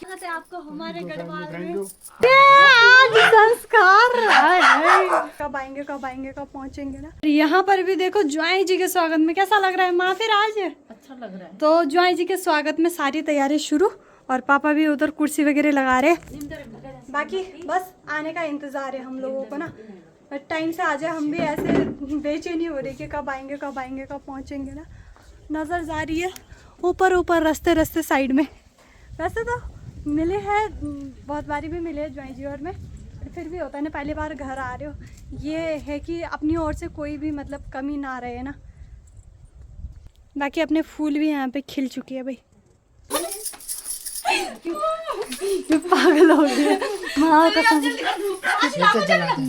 आपको हमारे गढ़वाल में आज संस्कार कब आएंगे कब पहुंचेंगे ना। यहाँ पर भी देखो ज्वाई जी के स्वागत में कैसा लग रहा है माँ, फिर आज अच्छा लग रहा है। तो ज्वाई जी के स्वागत में सारी तैयारी शुरू, और पापा भी उधर कुर्सी वगैरह लगा रहे। बाकी बस आने का इंतजार है हम लोगों को ना, टाइम से आ जाए। हम भी ऐसे बेचैनी हो रही कि कब आएंगे कब पहुंचेंगे ना। नजर जा रही है ऊपर रास्ते साइड में। वैसे तो मिले हैं बहुत बारी भी मिले ज्वाई जी और मैं, फिर भी होता है ना, पहली बार घर आ रहे हो, ये है कि अपनी ओर से कोई भी मतलब कमी ना रहे ना। बाकी अपने फूल भी यहाँ पे खिल चुकी है भाई। पागल हो गया माँ कसम,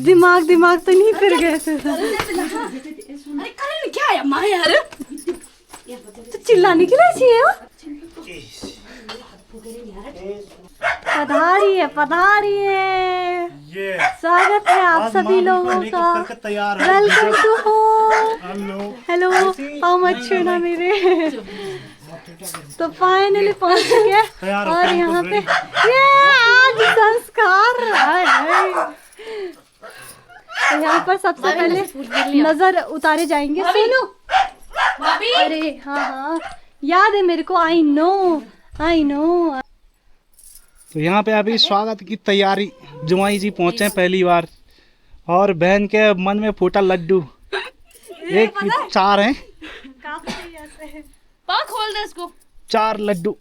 दिमाग तो नहीं फिर गए थे। अरे क्या है माँ यार, तो चिल्लाने की वजह चाहिए। पधारिए स्वागत है आप सभी लोगों का। Welcome to home. Hello how much ना मेरे। तो फाइनली पहुंच चुके और यहाँ पे ये आज संस्कार तो यहाँ पर सबसे पहले नजर उतारे जाएंगे। सुनो अरे हाँ याद है मेरे को, आई नो। तो यहाँ पे अभी स्वागत की तैयारी, जुमाई जी पहुंचे पहली बार और बहन के मन में फूटा लड्डू। एक चार हैं, खोल दे इसको। 4 लड्डू।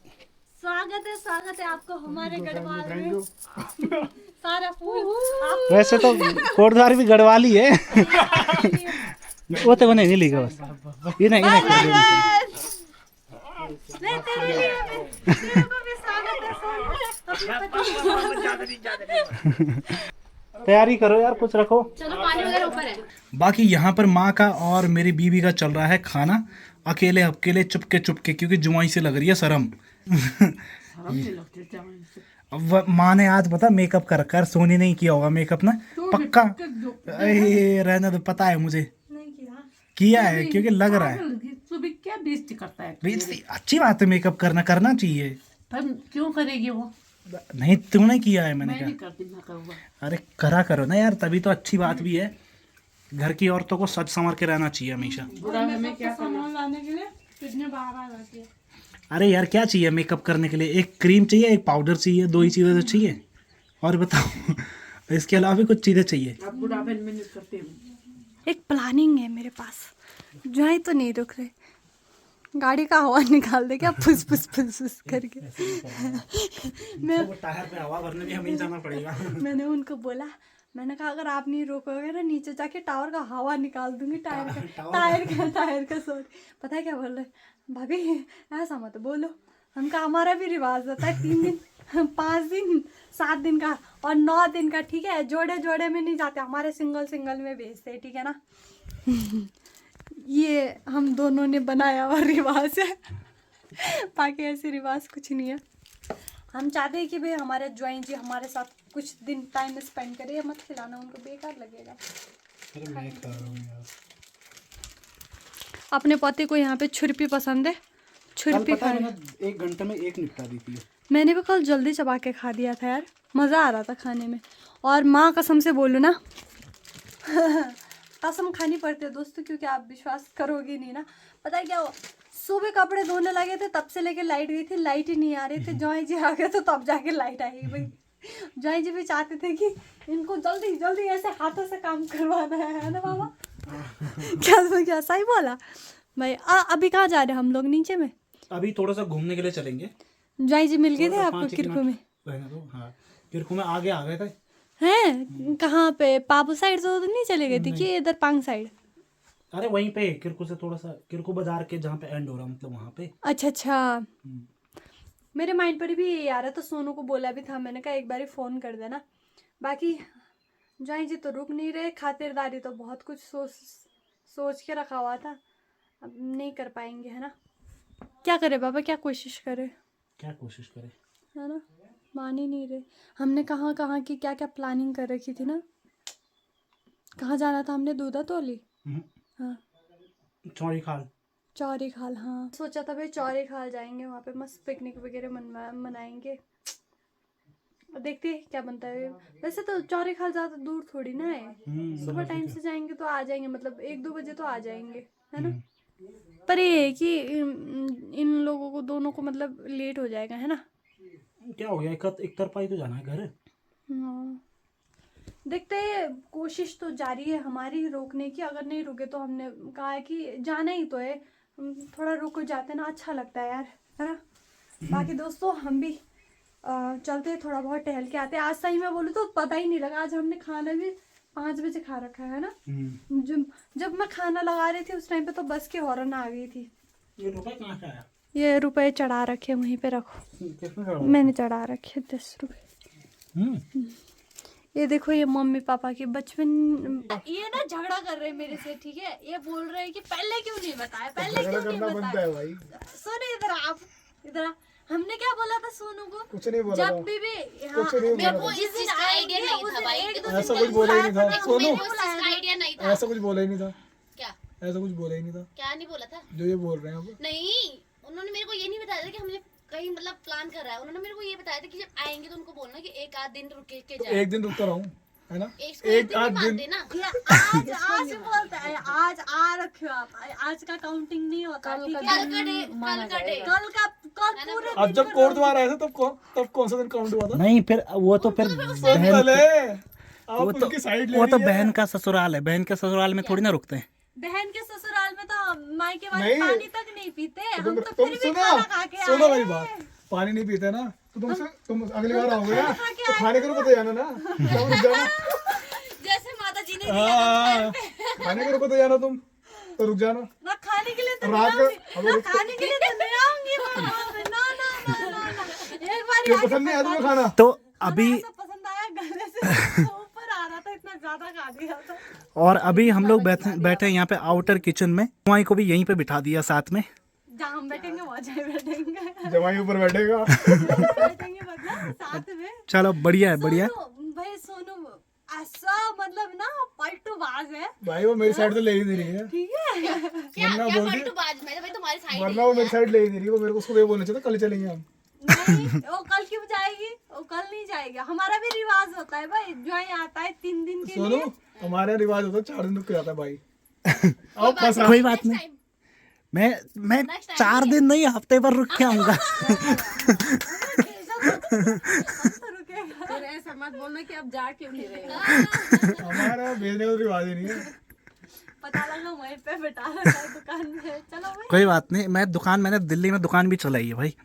स्वागत है आपको हमारे गढ़वाल में। सारा फूल वैसे तो कोटद्वार भी गढ़वाली है। वो तो बने नहीं लिखा बस ये नहीं तैयारी करो यार, कुछ रखो। चलो पानी वगैरह ऊपर है। बाकी यहाँ पर माँ का और मेरी बीवी का चल रहा है खाना, अकेले चुपके क्योंकि जुमाई से लग रही है शर्म। अब माँ ने आज पता मेकअप कर कर, सोनी नहीं किया होगा मेकअप ना पक्का। रहने दो, पता है मुझे किया है क्योंकि लग रहा है। क्या बेइज्जती करता है। बेइज्जती अच्छी बात है, मेकअप करना चाहिए। पर क्यों करेगी वो? नहीं तूने किया है, मैंने नहीं कहा करती, मैं करूँगा। अरे करो ना यार, तभी तो अच्छी बात भी है। घर की औरतों को सच संवर के रहना चाहिए हमेशा। में क्या सामान लाने के लिए कितने बार जाती है। अरे यार क्या चाहिए मेकअप करने के लिए? एक क्रीम चाहिए, एक पाउडर चाहिए, 2 ही चीज़ें तो चाहिए। और बताओ इसके अलावा भी कुछ चीज़ें चाहिए। आप बुढ़ापे में नहीं करते हो। एक प्लानिंग है मेरे पास, ज्वाई तो नहीं रुक रहे, गाड़ी का हवा निकाल दे क्या फुस करके। मैं टायर पे हवा भरने भी हमें जाना पड़ेगा। मैंने उनको बोला, मैंने कहा अगर आप नहीं रोकोगे ना नीचे जाके टावर का हवा निकाल दूंगी। टायर का सॉरी। पता है क्या बोल रहे भाभी, ऐसा मत बोलो, हमारा भी रिवाज होता है 3 दिन 5 दिन 7 दिन का और 9 दिन का, ठीक है। जोड़े में नहीं जाते हमारे, सिंगल में भेजते हैं, ठीक है ना। ये हम दोनों ने बनाया हुआ रिवाज है, बाकी ऐसे रिवाज कुछ नहीं है। हम चाहते हैं कि भाई हमारे ज्वाइन जी हमारे साथ कुछ दिन टाइम स्पेंड करे। मत खिलाना उनको, बेकार लगेगा। अपने पति को यहाँ पे छुरपी पसंद है, छुरपी खा 1 घंटे में 1 निपटा दी थी। मैंने भी कल जल्दी चबा के खा दिया था यार, मज़ा आ रहा था खाने में। और माँ कसम से बोलूँ ना कसम खानी पड़ती है दोस्तों, क्योंकि आप विश्वास करोगे नहीं ना। पता है क्या हुआ, सुबह कपड़े धोने लगे थे तब से लेके लाइट गई थी, लाइट ही नहीं आ रही थी। ज्वाई जी आ गए तो तब जाके लाइट आई भाई। ज्वाई जी भी चाहते थे कि इनको जल्दी ऐसे हाथों से काम करवाना है ना बाबा। क्या सही बोला भाई। अभी कहाँ जा रहे हैं हम लोग? नीचे में अभी थोड़ा सा घूमने के लिए चलेंगे। ज्वाई जी मिल गए थे आपको किरकू में? हाँ किरकू में आगे आ गए थे। हैं कहाँ पे? पापू साइड से तो नहीं चले गए थे कि इधर पांग साइड? अरे वहीं पे किरकू से थोड़ा सा, किरकू बाजार के जहाँ पे एंड हो रहा मतलब वहाँ पे। अच्छा मेरे माइंड पर भी ये आ रहा, तो सोनू को बोला भी था मैंने कहा एक बार फ़ोन कर देना। बाकी ज्वाई जी तो रुक नहीं रहे, खातिरदारी तो बहुत कुछ सोच के रखा हुआ था, अब नहीं कर पाएंगे है ना। क्या करे बाबा, क्या कोशिश करे है ना। मान ही नहीं रहे। हमने कहाँ की क्या प्लानिंग कर रखी थी ना। कहाँ जाना था हमने? दूधा तोली, हाँ चौरी खाल हाँ सोचा था भाई चौरी खाल जाएंगे, वहाँ पे मस्त पिकनिक वगैरह मनाएंगे। देखते हैं क्या बनता है। वैसे तो चौरीखाल ज्यादा दूर थोड़ी ना है, सुबह टाइम से जाएंगे तो आ जाएंगे, मतलब 1-2 बजे तो आ जाएंगे, है ना। पर ये है कि इन लोगों को दोनों को मतलब लेट हो जाएगा, है ना। क्या हो गया, एक तरफा ही तो जाना है घर। हाँ। देखते हैं, कोशिश तो जारी है हमारी रोकने की। अगर नहीं रुके तो हमने कहा है कि जाना ही तो है, थोड़ा रुक जाते ना, अच्छा लगता है यार, है ना। बाकी दोस्तों हम भी चलते हैं, थोड़ा बहुत टहल के आते हैं। आज सही में बोलूँ तो पता ही नहीं लगा, आज हमने खाना भी 5 बजे खा रखा है ना। जब मैं खाना लगा रही थी उस टाइम पे तो बस की हॉर्न आ गई थी। ये रुपए कहाँ से आया? ये रुपए चढ़ा रखे, वहीं पे रखो। किसने चढ़ाया? मैंने चढ़ा रखे 10 रुपए। ये देखो, ये मम्मी पापा के बचपन, ये ना झगड़ा कर रहे हैं मेरे से, ठीक है। ये बोल रहे हैं कि पहले क्यों नहीं बताया, पहले क्यों नहीं बताया भाई। सुनो इधर, आप इधर। हमने क्या बोला था सोनू को? कुछ नहीं बोला जब था। भी कुछ नहीं बोला वो इस चीज का आइडिया नहीं था भाई। ऐसा कुछ बोला ही नहीं था सोनू, उस चीज का आइडिया नहीं था। ऐसा कुछ बोला ही नहीं था। क्या ऐसा कुछ बोला ही नहीं था क्या नहीं बोला था? जो ये बोल रहे हैं अब। नहीं, उन्होंने मेरे को ये नहीं बताया था कि हमने कहीं मतलब प्लान कर रहा है। उन्होंने मेरे को ये बताया था कि जब आएंगे तो उनको बोलना कि एक आध दिन रुके के तो जाए। एक दिन रुकता रहूं, है ना। एक आध दिन ना। आज बोलता है, आज आ रखे हो आप, आज का काउंटिंग नहीं होता, ठीक है। कल का डे कल पूरे अब जब कोर्ट द्वारा आया था तब कौन सा दिन काउंट हुआ था? नहीं, फिर वो तो फिर पहले आप वो तो उनकी साइड ले वो तो रही है। बहन का ससुराल है, बहन के ससुराल में थोड़ी ना रुकते हैं। बहन के ससुराल में तो मायके वाले नहीं। पानी तक नहीं पीते, हम तो तुम फिर भी खाना खा के सुनो आए मेरी हैं। बात। पानी नहीं पीते ना तो तुम अगली बार आओगे ना तो खाने के रुको तो जाना ना, तुम रुक जाना। जैसे माता जी ने हाँ, खाने के रुको तो जाना, तुम तो रुक जाना। ना खाने के लिए तो रात नहीं को आऊंगी, ना खाने के लिए तो नहीं आऊंगी वहाँ पे। ना ना ना ना ना, एक बार क्यों पसंद नहीं आया तुम्हें खाना? तो अभी ऐसा पसंद आया, गले से ऊपर आ रहा था, इतना ज्यादा खा दिया था। और अभी हम लोग बैठे हैं यहाँ पे आउटर किचन में। जमाई को भी यहीं पे बिठा दिया साथ में। जहाँ हम बैठेंगे वहाँ जाए बैठेंगे, जवाई ऊपर बैठेगा। बैठेंगे मतलब साथ में। चलो बढ़िया है, बढ़िया है। सोनू, भाई सोनू ऐसा मतलब ना पलटू बाज है, भाई वो मेरी साइड तो ले ही नहीं रही है, ठीक है। क्या वरना क्या बोलती- पलटू बाज में भाई तुम्हारी साइड वरना वो मेरी साइड ले ही नहीं रही। वो मेरे को उसको ये बोलना चाहिए था कल चलेंगे हम। नहीं, वो कल क्यों जाएगी, वो कल नहीं जाएगी। हमारा भी रिवाज होता है भाई, जो यहाँ आता है 3 दिन के सोनू, लिए। हमारे यहाँ रिवाज होता है 4 दिन रुक के जाता है भाई। अब फंसा। कोई बात नहीं, मैं 4 दिन नहीं, हफ्ते भर रुक के आऊंगा। रुकेगा। फिर ऐसा मत बोलना कि अब जा क्यों नहीं रहे हो। हमारे यहाँ भेजने का तो रिवाज ही नहीं है। पता लगा वहीं पे बैठा रखा है दुकान में। चलो भाई, कोई बात नहीं, मैंने दिल्ली में दुकान भी चलाई है भाई,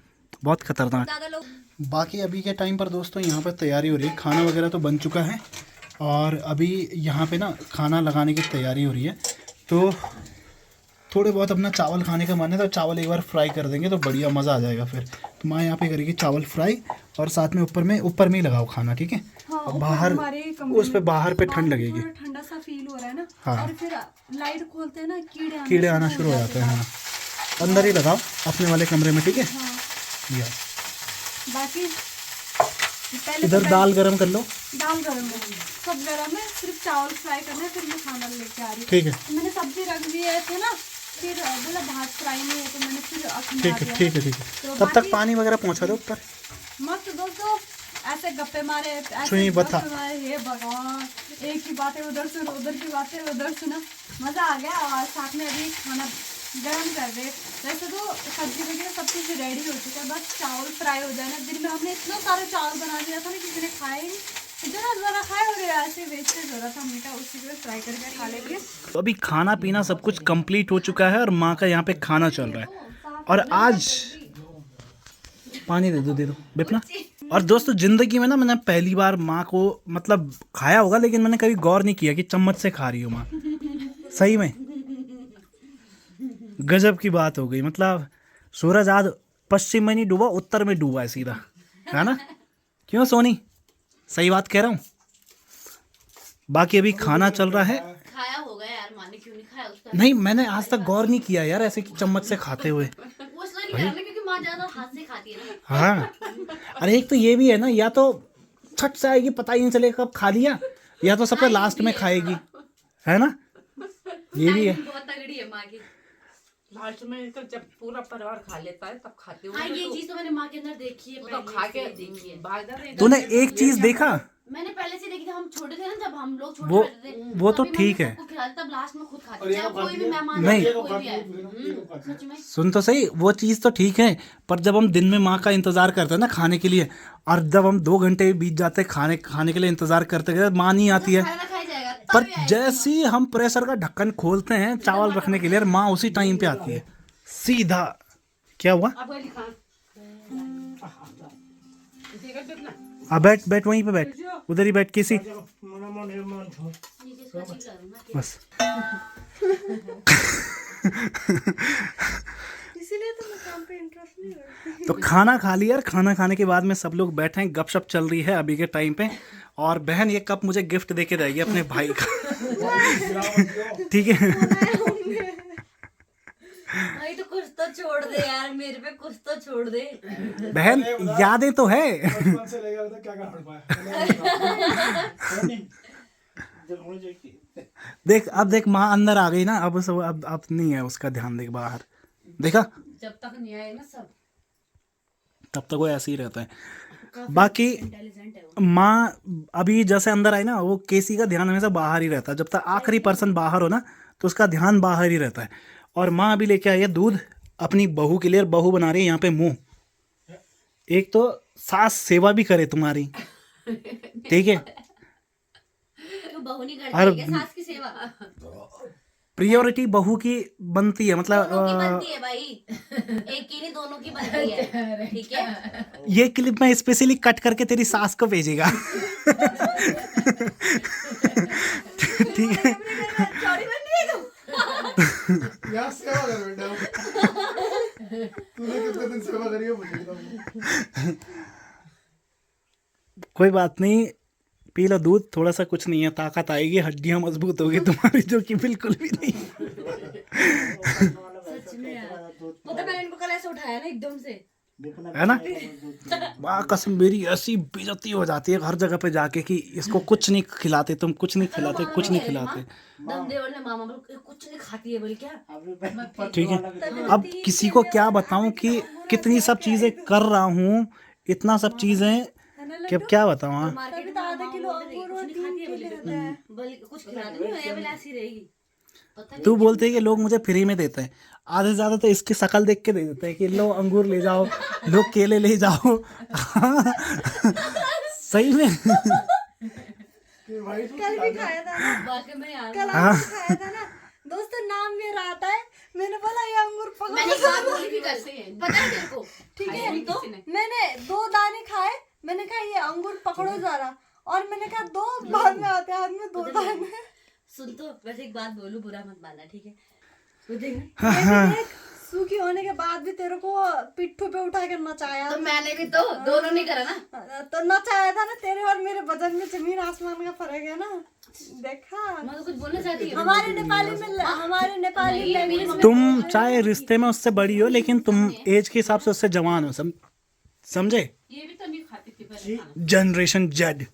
बहुत खतरनाक। ज्यादा लोग बाकी अभी के टाइम पर दोस्तों यहाँ पर तैयारी हो रही है, खाना वगैरह तो बन चुका है और अभी यहाँ पे ना खाना लगाने की तैयारी हो रही है। तो थोड़े बहुत अपना चावल खाने का मन है तो चावल एक बार फ्राई कर देंगे तो बढ़िया मज़ा आ जाएगा। फिर तो माँ यहाँ पे करेगी चावल फ्राई और साथ में ऊपर में ही लगाओ खाना, ठीक है। हाँ, और बाहर उस पे बाहर पे ठंड लगेगी। थोड़ा ठंडा सा फील हो रहा है ना। हाँ। और फिर लाइट खोलते हैं ना, कीड़े आना शुरू हो जाते हैं। हाँ, अंदर ही लगाओ अपने वाले कमरे में, ठीक है। हाँ। यस, बाकी पहले इधर तो दाल गरम कर लो। दाल गरम है, सब गरम है, सिर्फ चावल फ्राई करना है, फिर मैं खाना लेके आ रही हूँ। ठीक है, मैंने सब्जी रख दिए थे ना, फिर बोला भात फ्राई नहीं है तो मैंने फिर अखनी ठीक है, ठीक है, ठीक है। तब तक पानी वगैरह पहुँचा दो ऊपर। मस्त दोस्तों, ऐसे गप्पे मारे, ऐसे छुई बता। गप्पे मारे, हे भगवान, एक ही बातें उधर सुनो, उधर की बातें उधर सुना, मजा आ गया। और साथ में अभी खाना गरम कर दे। वैसे तो सब्जी वगैरह सब कुछ रेडी हो चुका है, बस चावल फ्राई हो जाए ना। दिन में हमने इतना सारा चावल बना दिया था ना, किसी ने खाया ही नहीं, जरा खाए और ऐसे वेस्टेज हो रहा था मीठा, उसी को फ्राई करके खा लेंगे। तो अभी खाना पीना सब कुछ कंप्लीट हो चुका है और माँ का यहाँ पे खाना चल रहा है। और आज पानी दे दो बिपना। और दोस्तों ज़िंदगी में ना मैंने पहली बार माँ को मतलब खाया होगा, लेकिन मैंने कभी गौर नहीं किया कि चम्मच से खा रही हो माँ। सही में गजब की बात हो गई। मतलब सूरज आज पश्चिम में नहीं डूबा, उत्तर में डूबा है सीधा, है ना। क्यों सोनी, सही बात कह रहा हूँ। बाकी अभी खाना चल रहा है। खाया होगा यार, माने क्यों नहीं खाया उसका। नहीं, मैंने आज तक गौर नहीं किया यार ऐसे कि चम्मच से खाते हुए। वो इसलिए नहीं करना क्योंकि माँ ज्यादा हाथ से खाती है ना। हाँ, अरे एक तो ये भी है ना, या तो छट से आएगी पता ही नहीं चलेगा कब खा लिया, या तो सबसे लास्ट में खाएगी, है ना। ये भी है। बहुत तगड़ी है माँ की। लास्ट में तो जब पूरा परिवार खा लेता है तब खाते हो। हाँ ये चीज तो मैंने माँ के अंदर देखी है, वो तो खा के देखी है। भागदा रहे। तूने एक चीज देखा, मैंने पहले से देखी थी, हम छोटे थे ना जब हम लोग छोटे वो रहते थे, वो तो तभी ठीक मम्मी है, सबको खिलाती, तब लास्ट में खुद खाती, और ये चाहे तो कोई भी खाती है। मेहमान नहीं। आए, कोई भी आए। सच में सुन तो सही, वो चीज़ तो ठीक है, पर जब हम दिन में माँ का इंतज़ार करते हैं ना खाने के लिए, और जब हम 2 घंटे बीत जाते हैं खाने के लिए इंतज़ार करते करते, माँ नहीं आती है, खाना खाया जाएगा पर तभी आएगी जैसे ही हम प्रेशर का ढक्कन खोलते हैं चावल रखने के लिए, माँ उसी टाइम पे आती है सीधा। क्या हुआ? अब वाली खा इसी का कितना अब बैठ बैठ, वहीं पे बैठ, उधर ही बैठ किसी, माँ। ये चीज़ को अजीब लग रहा है ना कि बस। इसीलिए तो मैं काम पे इंटरेस्ट नहीं रखती। तो खाना खा लिया, और खाना खाने के बाद में सब लोग बैठे हैं, गपशप चल रही है अभी के टाइम पे, और बहन ये कप मुझे गिफ्ट देके जाएगी अपने भाई का। ठीक है। भाई तो कुछ तो छोड़ दे यार, मेरे पे कुछ तो छोड़ दे। बहन यादें तो है। बचपन से लेकर अभी तक क्या क्या हट पाया। देख अब देख, माँ अंदर आ गई ना, अब सब अब नहीं है उसका ध्यान, देख बाहर देखा, जब तक नहीं आए ना सब तब तक वो ऐसे ही रहता है। बाकी माँ अभी जैसे अंदर आई ना, वो केसी का ध्यान हमेशा बाहर ही रहता है, जब तक आखिरी पर्सन बाहर हो ना तो उसका ध्यान बाहर ही रहता है। और माँ अभी लेके आई है दूध अपनी बहू के लिए, और बहू बना रही है यहाँ पे मुंह। एक तो सास सेवा भी करे तुम्हारी, ठीक है, तो बहू नहीं करती और है क्या सास की सेवा? प्रियोरिटी बहू की बनती है, मतलब दोनों की बनती है भाई, एक की नहीं दोनों की बनती है, ठीक है। ये क्लिप मैं स्पेशली कट करके तेरी सास को भेजेगा। ठीक है। चौड़ी बन रही है तुम। यार सेवा कर बेटा। तूने कितने दिन सेवा करी है मुझे बताओ। कोई बात नहीं, पी लो दूध, थोड़ा सा कुछ नहीं है, ताकत आएगी, हड्डियां मजबूत होगी तुम्हारी, जो कि बिल्कुल भी नहीं। सच में यार, पता मैंने इनको कल ऐसे उठाया ना एकदम से, है ना? वाह कसम, मेरी ऐसी बेइज्जती हो जाती है हर जगह पे जाके कि इसको कुछ नहीं खिलाते, तुम कुछ नहीं खिलाते, कुछ नहीं खिलाते। दमदेवर ने मामा बोल कुछ नहीं खाती है बोल क्या। ठीक है, अब किसी को क्या बताऊं कि कितनी सब चीजें कर रहा हूँ, इतना सब चीजें कि अब क्या बताऊं। हाँ, मार्केट में आधा किलो अंगूर और 3 केले देता है, बोल कुछ खिलाते नहीं, ये वाली ऐसी रहेगी। पता नहीं तू बोलते है कि लोग मुझे फ्री में देते हैं, आधे से ज्यादा तो इसकी शक्ल देख के दे देते हैं कि लो अंगूर ले जाओ, लो केले ले जाओ। सही में। कल भी खाया था ना, वाकई में यार। कल अंगूर खाया था ना दोस्तों, नाम मेरा आता है, मैंने बोला ये अंगूर पकड़ो। मैंने कहा बोली भी कर पता है तेरे को, ठीक खाया है, नहीं तो किसी ने। मैंने 2 दाने खाए, मैंने कहा ये अंगूर पकड़ो जरा, और मैंने कहा 2 बाद में आते हाथ में 2 दाने। सुन तो वैसे एक बात बोलूं, बुरा मत मानना, ठीक है? तो देख देख, सूखी होने के बाद भी तेरे को पिट्ठू पे उठा के नचाया, तो मैंने भी तो दोनों नहीं करा ना। तो नचाया था ना, तेरे और मेरे वजन में जमीन आसमान का फर्क है ना, देखा। मैं तो कुछ बोलना चाहती हूँ। हमारे नेपाली लैंग्वेज में तुम चाहे रिश्ते में उससे बड़ी हो, लेकिन तुम एज के हिसाब से उससे जवान हो, समझे? ये भी तो नहीं खाती थी पहले खाना। Generation Z.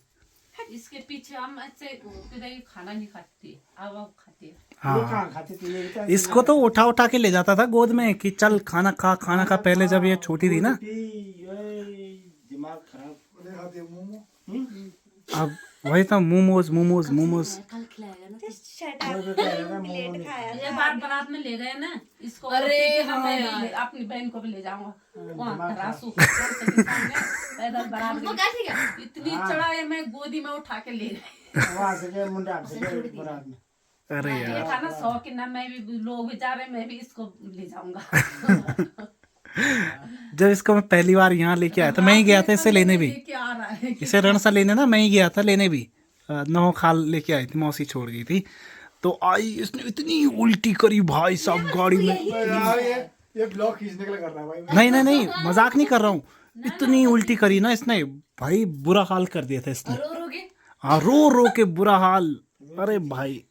इसके पीछे हम ऐसे घूमते रहे, खाना नहीं खाती, अब खाती है। हाँ, इसको तो उठा उठा के ले जाता था गोद में कि चल खाना खा, खाना खा, पहले जब ये छोटी थी ना। दिमाग खराब खाते हैं मोमो। अब वही था, मोमोज मोमोज मोमोज। कल खिलाएगा ना। प्लेट खाया ये बार बारात में ले गए ना इसको, अरे हाँ, हाँ मैं यार। अपनी बहन को भी ले जाऊंगा वहाँ रासू पैदल बारात तुमको गई। क्या ठीक है? इतनी चढ़ाई, मैं गोदी में उठा के ले गई। अरे ये यार, था ना शौक ना, मैं भी, लोग भी जा रहे, मैं भी इसको ले जाऊंगा। जब इसको मैं पहली बार यहाँ लेके आया था, मैं ही गया था इसे लेने भी, लेके आ रहा है। इसे रणसा लेने ना मैं ही गया था लेने भी। नौ खाल लेके आई थी, मौसी छोड़ गई थी, तो आई इसने इतनी उल्टी करी भाई साहब गाड़ी में। यार ये ब्लॉग खींचने के लिए कर रहा है भाई। नहीं नहीं नहीं, मजाक नहीं कर रहा हूँ, इतनी उल्टी करी ना इसने भाई, बुरा हाल कर दिया था इसने। रो रो के हाँ, रो रो के बुरा हाल। अरे भाई,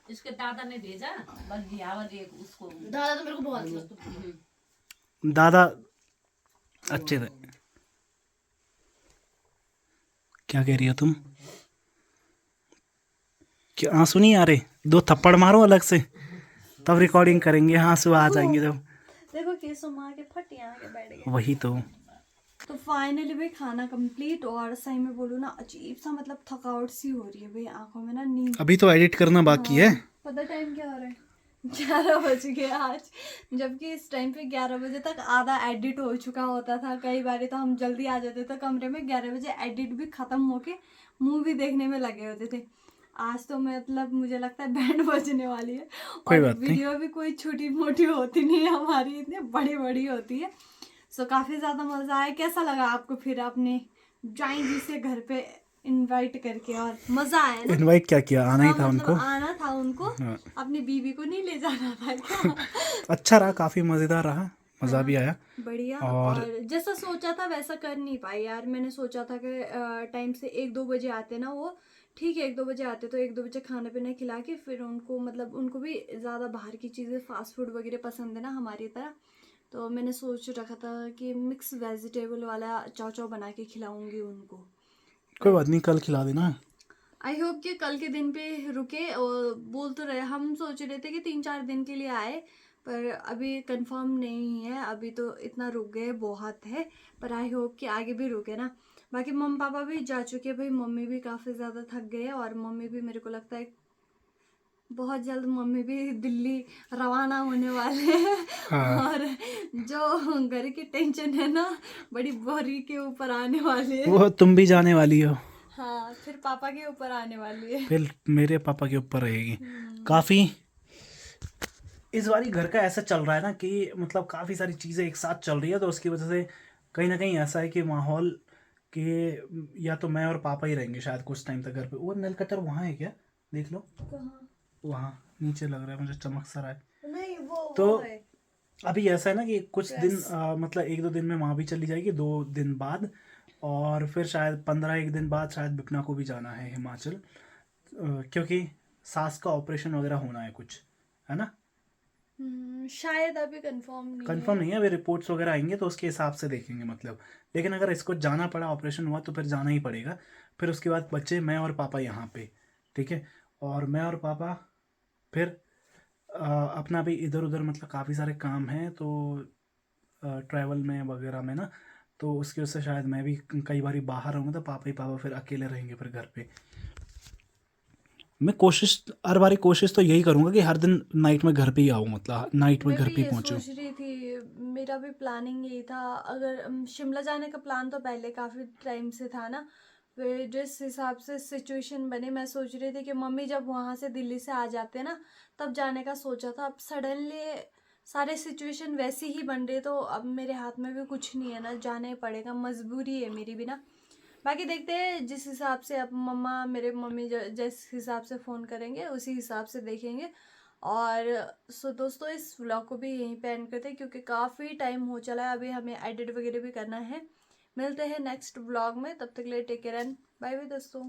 इसके दादा ने भेजा, बस दियावर एक उसको। दादा तो मेरे को बहुत मस्त। दादा अच्छे थे। क्या कह रही हो तुम? क्या आंसू नहीं आ रहे? 2 थप्पड़ मारो अलग से। तब रिकॉर्डिंग करेंगे। हाँ सुबह आ जाएंगे जब। देखो केसो माँ के फट यहाँ के बैठ गए। वही तो। तो फाइनली भाई खाना कंप्लीट, और सही में बोलूँ ना अजीब सा मतलब थकावट सी हो रही है भाई आंखों में ना, नींद। अभी तो एडिट करना बाकी है। पता टाइम क्या हो रहा है? 11 बज गए आज, जबकि इस टाइम पे 11 बजे तक आधा एडिट हो चुका होता था। कई बार तो हम जल्दी आ जाते थे कमरे में, 11 बजे एडिट भी खत्म होके मूवी देखने में लगे होते थे। आज तो मतलब मुझे लगता है बैंड बजने वाली है। कोई और बात नहीं। वीडियो भी कोई छोटी मोटी होती नहीं है हमारी, इतनी बड़ी बड़ी होती है। सो काफ़ी ज़्यादा मज़ा आया। कैसा लगा आपको फिर अपने ड्राइंग जी से घर पे इनवाइट करके? और मज़ा आया ना? इनवाइट क्या किया, आना ही हाँ, था मतलब उनको। आना था उनको। हाँ। अपनी बीवी को नहीं ले जाना था क्या? अच्छा रहा, काफी मजेदार रहा, मजा भी आया। बढ़िया। और और जैसा सोचा था वैसा कर नहीं पाई यार। मैंने सोचा था कि टाइम से 1-2 बजे आते ना वो, ठीक है 1-2 बजे आते तो 1-2 बजे खाना पीना खिला के फिर उनको, मतलब उनको भी ज़्यादा बाहर की चीज़ें फास्ट फूड वगैरह पसंद है ना हमारी तरह। तो मैंने सोच रखा था कि मिक्स वेजिटेबल वाला चाव चाव बना के खिलाऊंगी उनको। कोई बात नहीं, कल खिला देना। आई होप कि कल के दिन पे रुके। और बोल तो रहे, हम सोच रहे थे कि 3-4 दिन के लिए आए, पर अभी कंफर्म नहीं है। अभी तो इतना रुक गए बहुत है, पर आई होप कि आगे भी रुके ना। बाकी मम्मी पापा भी जा चुके हैं भाई, मम्मी भी काफ़ी ज़्यादा थक गए हैं। और मम्मी भी मेरे को लगता है बहुत जल्द मम्मी भी दिल्ली रवाना होने वाले हैं। हाँ। और जो घर की टेंशन है ना, बड़ी बोरी के ऊपर आने वाली है। वो तुम भी जाने वाली हो, हाँ, फिर पापा के ऊपर आने वाली है। फिर मेरे पापा के ऊपर रहेगी। काफी इस बारी घर का ऐसा चल रहा है ना कि मतलब काफी सारी चीजें एक साथ चल रही है, तो उसकी वजह से कहीं ना कहीं ऐसा है कि माहौल के, या तो मैं और पापा ही रहेंगे शायद कुछ टाइम तक घर पे। वो नल कटर वहाँ है क्या, देख लो कहाँ? वहाँ नीचे लग रहा है मुझे, चमक सा रहा है। नहीं वो तो है। अभी ऐसा है ना कि कुछ दिन मतलब 1-2 दिन में वहाँ भी चली जाएगी, 2 दिन बाद। और फिर शायद 15 दिन बाद शायद बिपना को भी जाना है हिमाचल, क्योंकि सास का ऑपरेशन वगैरह होना है कुछ, है ना। शायद अभी कंफर्म नहीं कंफर्म नहीं है, अभी रिपोर्ट्स वगैरह आएंगे तो उसके हिसाब से देखेंगे मतलब। लेकिन अगर इसको जाना पड़ा, ऑपरेशन हुआ, तो फिर जाना ही पड़ेगा। फिर उसके बाद बच्चे मैं और पापा यहाँ पे, ठीक है। और मैं और पापा फिर अपना भी इधर उधर मतलब काफ़ी सारे काम हैं, तो ट्रैवल में वगैरह में ना, तो उसकी वजह से शायद मैं भी कई बार बाहर रहूँगा, तो पापा ही पापा फिर अकेले रहेंगे फिर घर पे। मैं हर बारी कोशिश तो यही करूँगा कि हर दिन नाइट में घर पे ही आऊँ, मतलब नाइट में मैं घर भी पे ही ये पहुँचूँ। सोच रही थी, मेरा भी प्लानिंग यही था। अगर शिमला जाने का प्लान तो पहले काफ़ी टाइम से था ना, फिर जिस हिसाब से सिचुएशन बनी, मैं सोच रही थी कि मम्मी जब वहाँ से दिल्ली से आ जाते ना तब जाने का सोचा था। अब सडनली सारे सिचुएशन वैसी ही बन रही, तो अब मेरे हाथ में भी कुछ नहीं है ना, जाना ही पड़ेगा, मजबूरी है मेरी भी ना। बाकी देखते हैं जिस हिसाब से अब मेरे मम्मी जिस हिसाब से फ़ोन करेंगे उसी हिसाब से देखेंगे। और सो दोस्तों इस व्लॉग को भी यहीं पे एंड करते हैं, क्योंकि काफ़ी टाइम हो चला है, अभी हमें एडिट वगैरह भी करना है। मिलते हैं नेक्स्ट व्लॉग में, तब तक के लिए take care and bye bye दोस्तों।